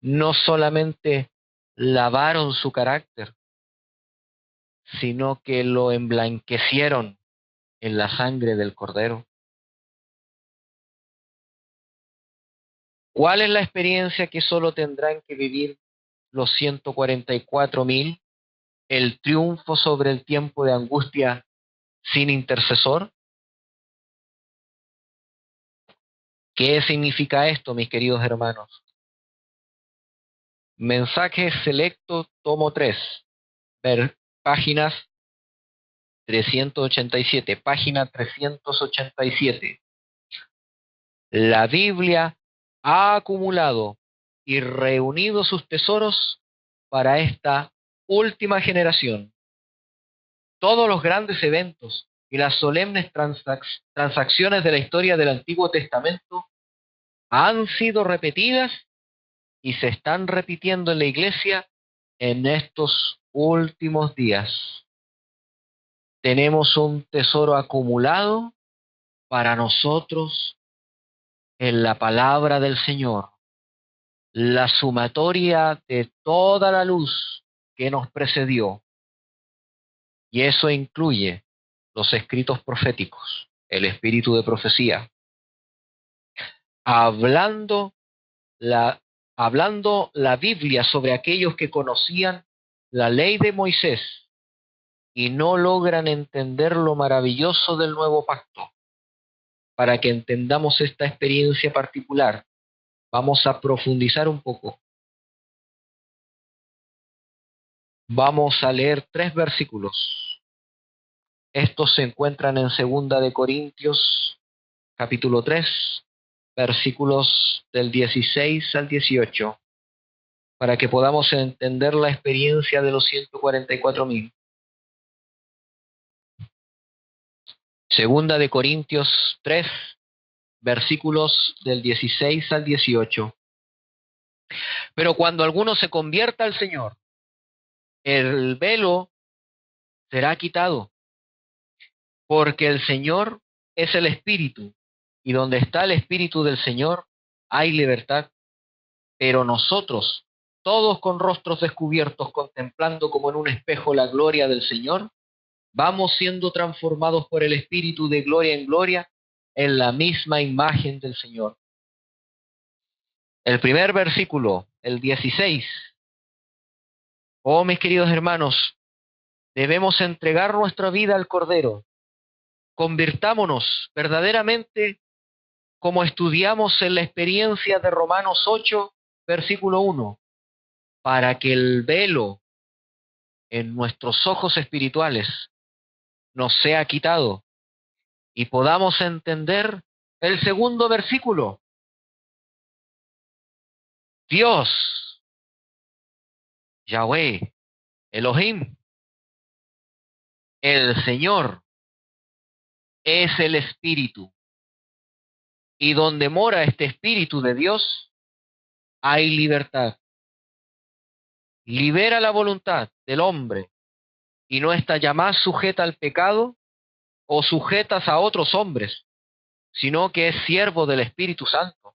No solamente lavaron su carácter, sino que lo emblanquecieron en la sangre del Cordero. ¿Cuál es la experiencia que solo tendrán que vivir los 144.000, el triunfo sobre el tiempo de angustia sin intercesor? ¿Qué significa esto, mis queridos hermanos? Mensaje selecto, tomo 3, páginas 387, página 387. La Biblia ha acumulado y reunido sus tesoros para esta última generación. Todos los grandes eventos y las solemnes transacciones de la historia del Antiguo Testamento han sido repetidas y se están repitiendo en la Iglesia en estos últimos días. Tenemos un tesoro acumulado para nosotros en la palabra del Señor, la sumatoria de toda la luz que nos precedió. Y eso incluye los escritos proféticos, el espíritu de profecía, hablando la Biblia sobre aquellos que conocían la ley de Moisés y no logran entender lo maravilloso del nuevo pacto. Para que entendamos esta experiencia particular, vamos a profundizar un poco. Vamos a leer 3 versículos. Estos se encuentran en 2 capítulo 3, versículos del 16 al 18, para que podamos entender la experiencia de los 144.000. 2 versículos del 16 al 18. Pero cuando alguno se convierta al Señor, el velo será quitado, porque el Señor es el Espíritu, y donde está el Espíritu del Señor hay libertad. Pero nosotros, todos con rostros descubiertos, contemplando como en un espejo la gloria del Señor, vamos siendo transformados por el Espíritu de gloria en gloria en la misma imagen del Señor. El primer versículo, el 16. Oh, mis queridos hermanos, debemos entregar nuestra vida al Cordero. Convirtámonos verdaderamente como estudiamos en la experiencia de Romanos 8, versículo 1, para que el velo en nuestros ojos espirituales nos sea quitado y podamos entender el segundo versículo. Dios, Yahweh, Elohim, el Señor, es el Espíritu. Y donde mora este Espíritu de Dios, hay libertad. Libera la voluntad del hombre y no está ya más sujeta al pecado o sujetas a otros hombres, sino que es siervo del Espíritu Santo.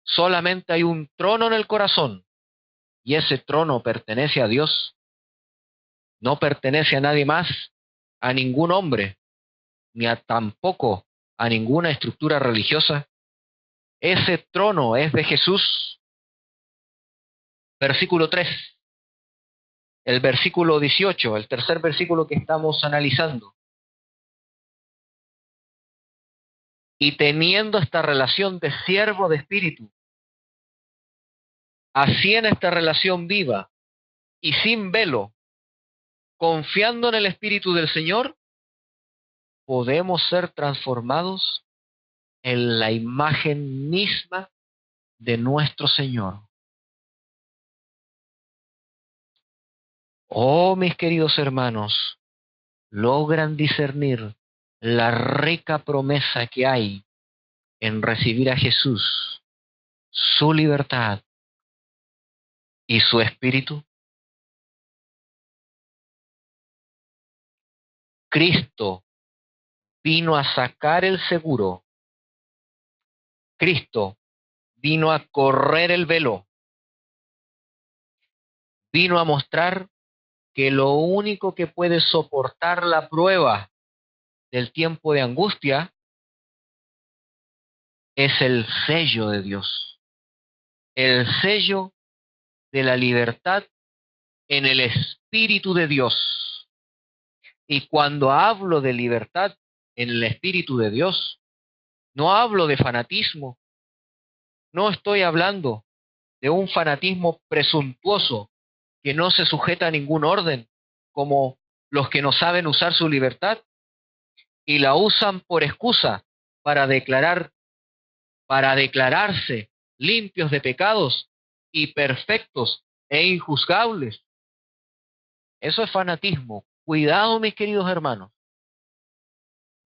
Solamente hay un trono en el corazón y ese trono pertenece a Dios. No pertenece a nadie más, a ningún hombre, ni tampoco a ninguna estructura religiosa. Ese trono es de Jesús. Versículo 3. El versículo 18, el tercer versículo que estamos analizando. Y teniendo esta relación de siervo de espíritu, así en esta relación viva y sin velo, confiando en el Espíritu del Señor, podemos ser transformados en la imagen misma de nuestro Señor. Oh, mis queridos hermanos, logran discernir la rica promesa que hay en recibir a Jesús, su libertad y su Espíritu. Cristo vino a sacar el seguro. Cristo vino a correr el velo. Vino a mostrar que lo único que puede soportar la prueba del tiempo de angustia es el sello de Dios, el sello de la libertad en el Espíritu de Dios. Y cuando hablo de libertad en el Espíritu de Dios, no hablo de fanatismo, no estoy hablando de un fanatismo presuntuoso que no se sujeta a ningún orden, como los que no saben usar su libertad y la usan por excusa para declararse limpios de pecados y perfectos e injuzgables. Eso es fanatismo. Cuidado, mis queridos hermanos.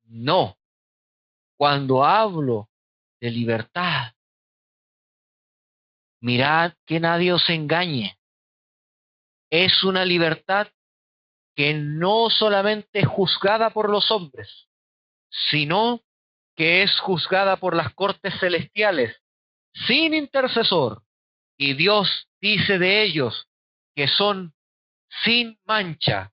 No. Cuando hablo de libertad, mirad que nadie os engañe. Es una libertad que no solamente es juzgada por los hombres, sino que es juzgada por las cortes celestiales, sin intercesor. Y Dios dice de ellos que son sin mancha.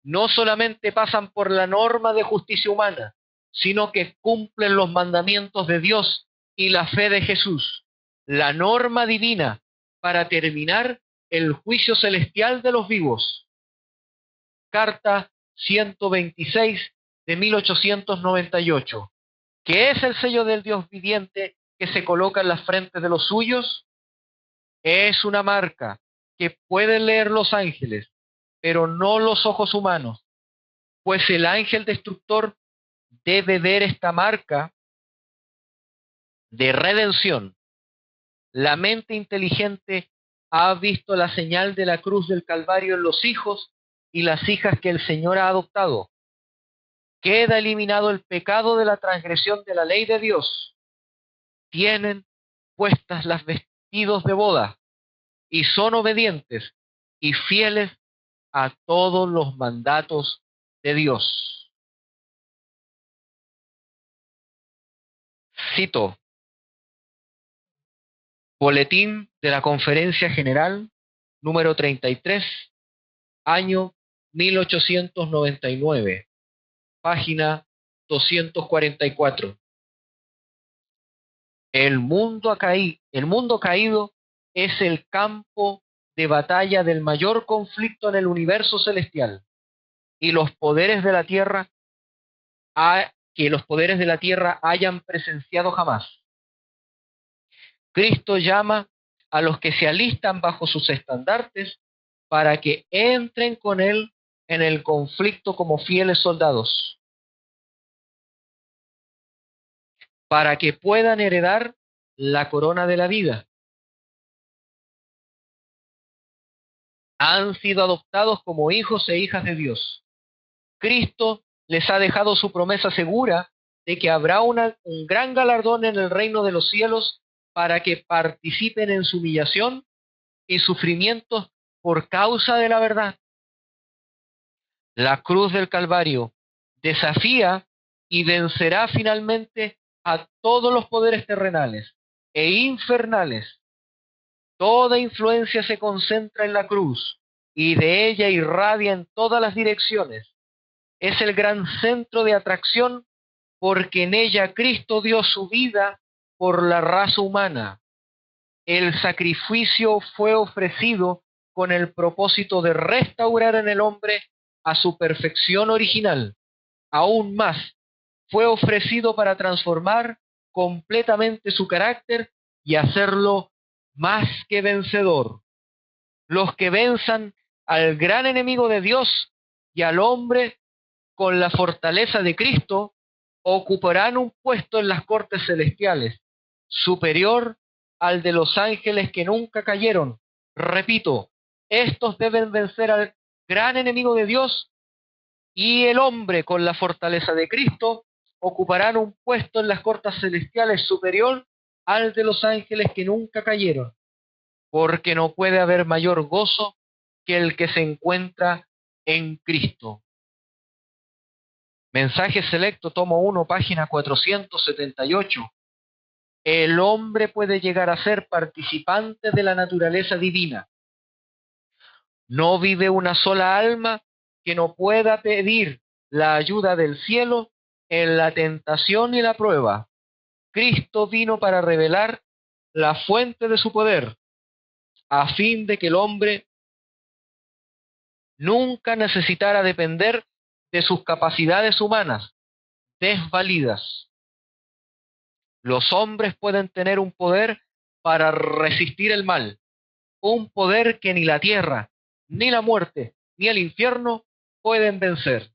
No solamente pasan por la norma de justicia humana, sino que cumplen los mandamientos de Dios y la fe de Jesús, la norma divina para terminar el juicio celestial de los vivos. Carta 126 de 1898. ¿Qué es el sello del Dios viviente que se coloca en las frentes de los suyos? Es una marca que pueden leer los ángeles, pero no los ojos humanos, pues el ángel destructor debe ver esta marca de redención. La mente inteligente ha visto la señal de la cruz del Calvario en los hijos y las hijas que el Señor ha adoptado. Queda eliminado el pecado de la transgresión de la ley de Dios. Tienen puestas las vestidos de boda y son obedientes y fieles a todos los mandatos de Dios. Cito: Boletín de la Conferencia General, número 33, año 1899, página 244. El mundo caído es el campo de batalla del mayor conflicto en el universo celestial, y los poderes de la tierra que los poderes de la tierra hayan presenciado jamás. Cristo llama a los que se alistan bajo sus estandartes para que entren con Él en el conflicto como fieles soldados, para que puedan heredar la corona de la vida. Han sido adoptados como hijos e hijas de Dios. Cristo les ha dejado su promesa segura de que habrá un gran galardón en el reino de los cielos para que participen en su humillación y sufrimientos por causa de la verdad. La cruz del Calvario desafía y vencerá finalmente a todos los poderes terrenales e infernales. Toda influencia se concentra en la cruz y de ella irradia en todas las direcciones. Es el gran centro de atracción porque en ella Cristo dio su vida por la raza humana. El sacrificio fue ofrecido con el propósito de restaurar en el hombre a su perfección original. Aún más, fue ofrecido para transformar completamente su carácter y hacerlo más que vencedor. Los que venzan al gran enemigo de Dios y al hombre con la fortaleza de Cristo ocuparán un puesto en las cortes celestiales, superior al de los ángeles que nunca cayeron. Repito, estos deben vencer al gran enemigo de Dios, y el hombre con la fortaleza de Cristo ocuparán un puesto en las cortes celestiales superior al de los ángeles que nunca cayeron, porque no puede haber mayor gozo que el que se encuentra en Cristo. Mensaje selecto, tomo 1, página 478. El hombre puede llegar a ser participante de la naturaleza divina. No vive una sola alma que no pueda pedir la ayuda del cielo en la tentación y la prueba. Cristo vino para revelar la fuente de su poder. a fin de que el hombre nunca necesitara depender de sus capacidades humanas desvalidas. Los hombres pueden tener un poder para resistir el mal, un poder que ni la tierra, ni la muerte, ni el infierno pueden vencer,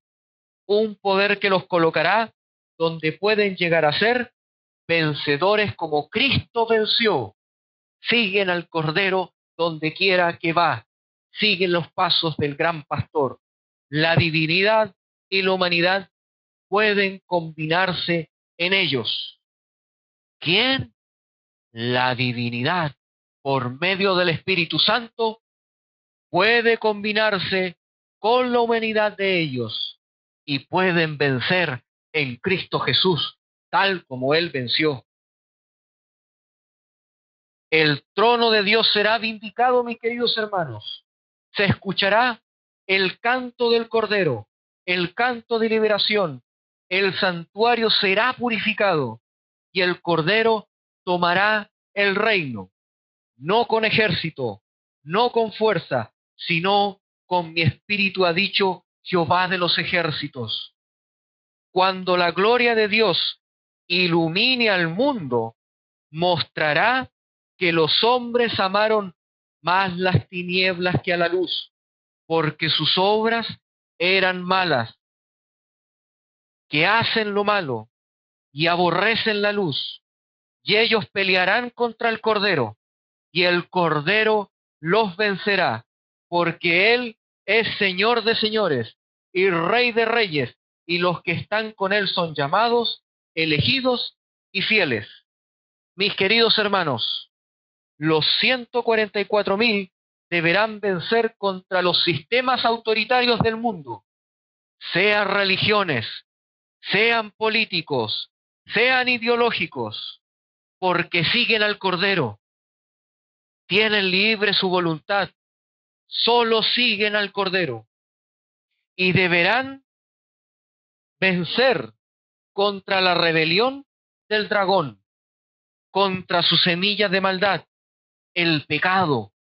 un poder que los colocará donde pueden llegar a ser vencedores como Cristo venció. Siguen al Cordero donde quiera que va, siguen los pasos del gran pastor. La divinidad y la humanidad pueden combinarse en ellos. ¿Quién? La divinidad, por medio del Espíritu Santo, puede combinarse con la humanidad de ellos y pueden vencer en Cristo Jesús, tal como Él venció. El trono de Dios será vindicado, mis queridos hermanos. Se escuchará el canto del Cordero, el canto de liberación. El santuario será purificado y el Cordero tomará el reino, no con ejército, no con fuerza, sino con mi espíritu, ha dicho Jehová de los ejércitos. Cuando la gloria de Dios ilumine al mundo, mostrará que los hombres amaron más las tinieblas que a la luz, porque sus obras eran malas, que hacen lo malo y aborrecen la luz, y ellos pelearán contra el Cordero, y el Cordero los vencerá, porque Él es Señor de señores y Rey de reyes, y los que están con Él son llamados, elegidos y fieles. Mis queridos hermanos, los 144.000 deberán vencer contra los sistemas autoritarios del mundo, sean religiones, sean políticos, sean ideológicos, porque siguen al Cordero, tienen libre su voluntad, solo siguen al Cordero y deberán vencer contra la rebelión del dragón, contra sus semillas de maldad, el pecado,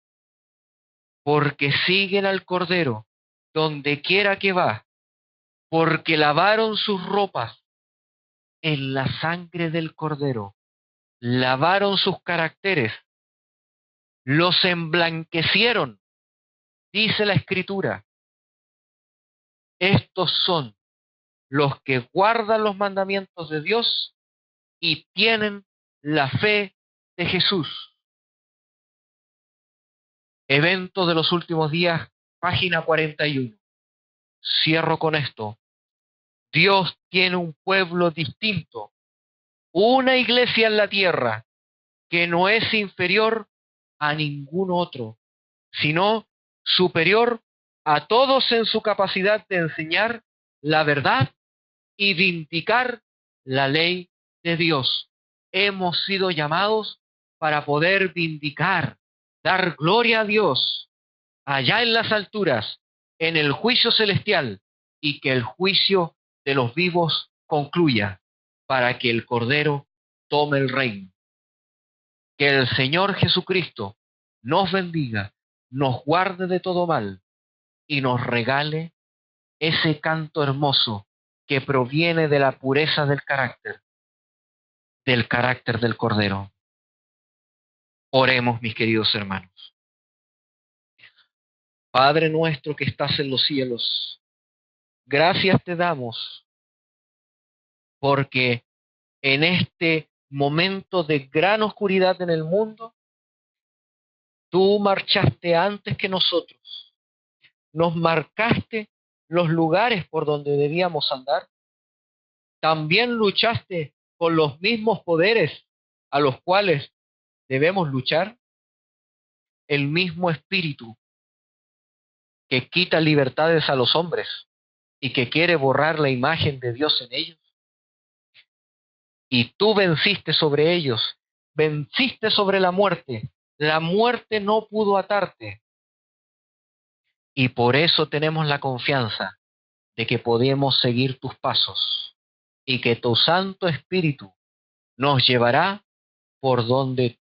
porque siguen al Cordero donde quiera que va, porque lavaron sus ropas en la sangre del Cordero, lavaron sus caracteres, los emblanquecieron, dice la Escritura. Estos son los que guardan los mandamientos de Dios y tienen la fe de Jesús. Evento de los últimos días, página 41. Cierro con esto. Dios tiene un pueblo distinto, una iglesia en la tierra que no es inferior a ningún otro, sino superior a todos en su capacidad de enseñar la verdad y vindicar la ley de Dios. Hemos sido llamados para poder vindicar, dar gloria a Dios allá en las alturas, en el juicio celestial, y que el juicio de los vivos concluya, para que el Cordero tome el reino. Que el Señor Jesucristo nos bendiga, nos guarde de todo mal y nos regale ese canto hermoso que proviene de la pureza del carácter del Cordero. Oremos, mis queridos hermanos. Padre nuestro que estás en los cielos, gracias te damos porque en este momento de gran oscuridad en el mundo, tú marchaste antes que nosotros, nos marcaste los lugares por donde debíamos andar, también luchaste con los mismos poderes a los cuales debemos luchar, el mismo espíritu que quita libertades a los hombres y que quiere borrar la imagen de Dios en ellos. Y tú venciste sobre ellos, venciste sobre la muerte no pudo atarte. Y por eso tenemos la confianza de que podemos seguir tus pasos y que tu Santo Espíritu nos llevará por donde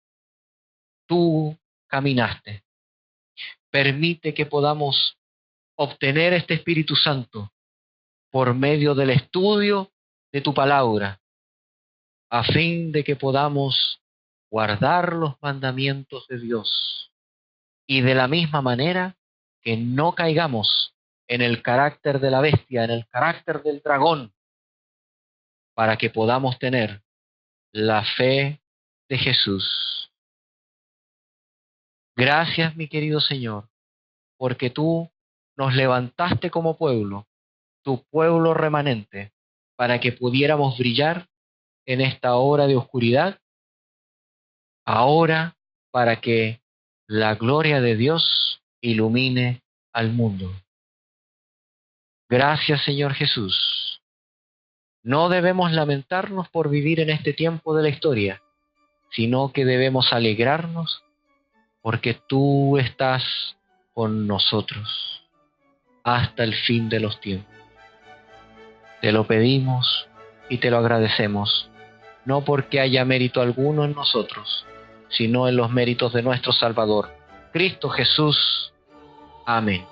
tú caminaste. permite que podamos obtener este Espíritu Santo por medio del estudio de tu palabra, a fin de que podamos guardar los mandamientos de Dios y de la misma manera que no caigamos en el carácter de la bestia, en el carácter del dragón, para que podamos tener la fe de Jesús. Gracias, mi querido Señor, porque tú nos levantaste como pueblo, tu pueblo remanente, para que pudiéramos brillar en esta hora de oscuridad, ahora para que la gloria de Dios ilumine al mundo. Gracias, Señor Jesús. No debemos lamentarnos por vivir en este tiempo de la historia, sino que debemos alegrarnos porque tú estás con nosotros hasta el fin de los tiempos. Te lo pedimos y te lo agradecemos, no porque haya mérito alguno en nosotros, sino en los méritos de nuestro Salvador, Cristo Jesús. Amén.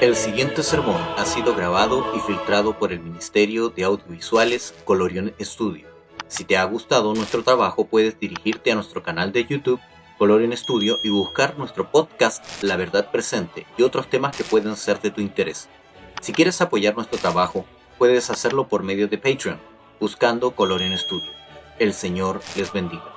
El siguiente sermón ha sido grabado y filtrado por el Ministerio de Audiovisuales Colorion Studio. Si te ha gustado nuestro trabajo, puedes dirigirte a nuestro canal de YouTube, Colorion Studio, y buscar nuestro podcast La Verdad Presente y otros temas que pueden ser de tu interés. Si quieres apoyar nuestro trabajo, puedes hacerlo por medio de Patreon, buscando Colorion Studio. El Señor les bendiga.